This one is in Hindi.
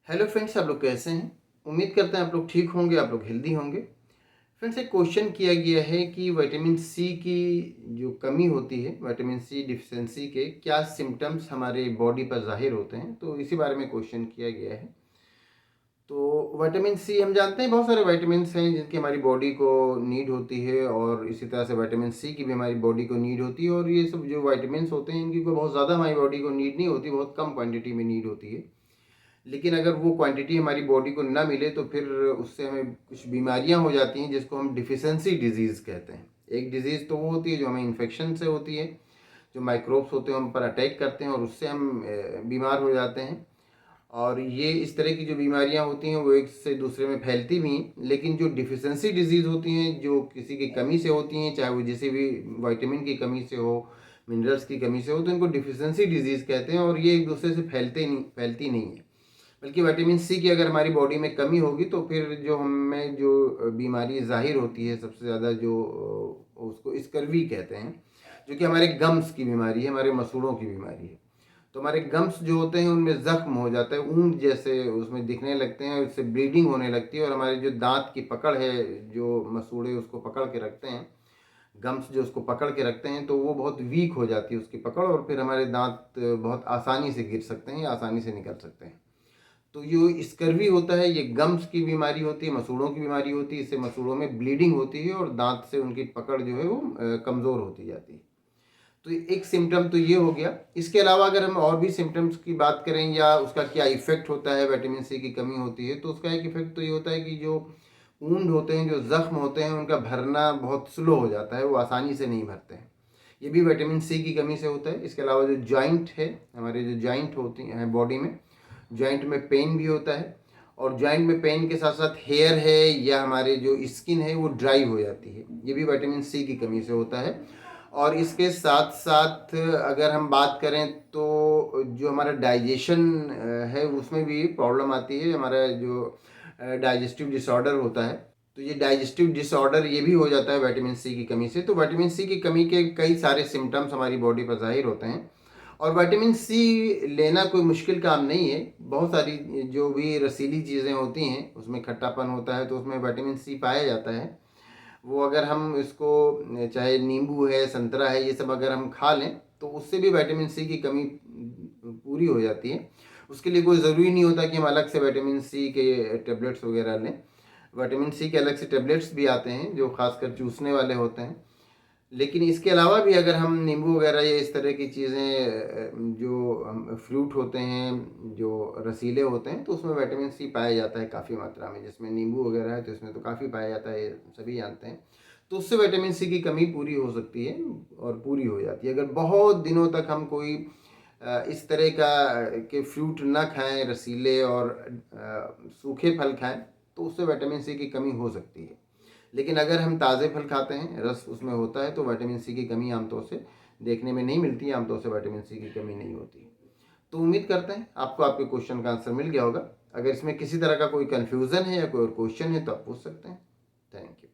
हेलो फ्रेंड्स, आप लोग कैसे हैं? उम्मीद करते हैं आप लोग ठीक होंगे, आप लोग हेल्दी होंगे। फ्रेंड्स, एक क्वेश्चन किया गया है कि विटामिन सी की जो कमी होती है, विटामिन सी डिफिशिएंसी के क्या सिम्टम्स हमारे बॉडी पर ज़ाहिर होते हैं, तो इसी बारे में क्वेश्चन किया गया है। तो विटामिन सी हम जानते हैं बहुत सारे विटामिन्स हैं जिनकी हमारी बॉडी को नीड होती है, और इसी तरह से विटामिन सी की भी हमारी बॉडी को नीड होती है। और ये सब जो विटामिन्स होते हैं इनकी कोई बहुत ज़्यादा हमारी बॉडी को नीड नहीं होती, बहुत कम क्वांटिटी में नीड होती है। लेकिन अगर वो क्वांटिटी हमारी बॉडी को ना मिले तो फिर उससे हमें कुछ बीमारियां हो जाती हैं जिसको हम डिफिशेंसी डिजीज़ कहते हैं। एक डिजीज़ तो वो होती है जो हमें इन्फेक्शन से होती है, जो माइक्रोब्स होते हैं हम पर अटैक करते हैं और उससे हम बीमार हो जाते हैं। और ये इस तरह की जो बीमारियां होती हैं वो एक से दूसरे में फैलती भी हैं। लेकिन जो डिफिशेंसी डिजीज़ होती हैं जो किसी की कमी से होती हैं, चाहे वो किसी भी विटामिन की कमी से हो, मिनरल्स की कमी से हो, तो इनको डिफिशेंसी डिजीज़ कहते हैं। और ये एक दूसरे से फैलती नहीं है। बल्कि विटामिन सी की अगर हमारी बॉडी में कमी होगी तो फिर जो हमें जो बीमारी ज़ाहिर होती है सबसे ज़्यादा, जो उसको स्कर्वी कहते हैं, जो कि हमारे गम्स की बीमारी है, हमारे मसूड़ों की बीमारी है। तो हमारे गम्स जो होते हैं उनमें ज़ख्म हो जाता है, ऊन जैसे उसमें दिखने लगते हैं, उससे ब्लीडिंग होने लगती है। और हमारे जो दांत की पकड़ है, जो मसूड़े उसको पकड़ के रखते हैं, गम्स जो उसको पकड़ के रखते हैं, तो वो बहुत वीक हो जाती है उसकी पकड़, और फिर हमारे दांत बहुत आसानी से गिर सकते हैं या आसानी से निकल सकते हैं। तो जो स्कर्वी होता है ये गम्स की बीमारी होती है, मसूड़ों की बीमारी होती है। इससे मसूड़ों में ब्लीडिंग होती है और दांत से उनकी पकड़ जो है वो कमज़ोर होती जाती है। तो एक सिम्टम तो ये हो गया। इसके अलावा अगर हम और भी सिम्टम्स की बात करें या उसका क्या इफ़ेक्ट होता है, विटामिन सी की कमी होती है तो उसका एक इफ़ेक्ट तो ये होता है कि जो वुंड होते हैं, जो ज़ख्म होते हैं, उनका भरना बहुत स्लो हो जाता है, वो आसानी से नहीं भरते हैं। ये भी विटामिन सी की कमी से होता है। इसके अलावा जो जॉइंट है, हमारे जो जॉइंट होती हैं बॉडी में, जॉइंट में पेन भी होता है। और जॉइंट में पेन के साथ साथ हेयर है या हमारे जो स्किन है वो ड्राई हो जाती है, ये भी विटामिन सी की कमी से होता है। और इसके साथ साथ अगर हम बात करें तो जो हमारा डाइजेशन है उसमें भी प्रॉब्लम आती है। हमारा जो डाइजेस्टिव डिसऑर्डर होता है, तो ये डाइजेस्टिव डिसऑर्डर ये भी हो जाता है विटामिन सी की कमी से। तो विटामिन सी की कमी के कई सारे सिम्टम्स हमारी बॉडी पर ज़ाहिर होते हैं। और विटामिन सी लेना कोई मुश्किल काम नहीं है। बहुत सारी जो भी रसीली चीज़ें होती हैं उसमें खट्टापन होता है, तो उसमें विटामिन सी पाया जाता है। वो अगर हम इसको, चाहे नींबू है, संतरा है, ये सब अगर हम खा लें तो उससे भी विटामिन सी की कमी पूरी हो जाती है। उसके लिए कोई ज़रूरी नहीं होता कि हम अलग से विटामिन सी के टेबलेट्स वगैरह लें। विटामिन सी के अलग से टेबलेट्स भी आते हैं जो खासकर चूसने वाले होते हैं। लेकिन इसके अलावा भी अगर हम नींबू वगैरह या इस तरह की चीज़ें, जो हम फ्रूट होते हैं जो रसीले होते हैं, तो उसमें विटामिन सी पाया जाता है काफ़ी मात्रा में। जिसमें नींबू वगैरह है तो इसमें तो काफ़ी पाया जाता है, ये सभी जानते हैं। तो उससे विटामिन सी की कमी पूरी हो सकती है और पूरी हो जाती है। अगर बहुत दिनों तक हम कोई इस तरह का के फ्रूट ना खाएं, रसीले और सूखे फल खाएं, तो उससे विटामिन सी की कमी हो सकती है। लेकिन अगर हम ताज़े फल खाते हैं, रस उसमें होता है, तो विटामिन सी की कमी आमतौर से देखने में नहीं मिलती है। आमतौर से विटामिन सी की कमी नहीं होती। तो उम्मीद करते हैं आपको आपके क्वेश्चन का आंसर मिल गया होगा। अगर इसमें किसी तरह का कोई कन्फ्यूज़न है या कोई और क्वेश्चन है तो आप पूछ सकते हैं। Thank you.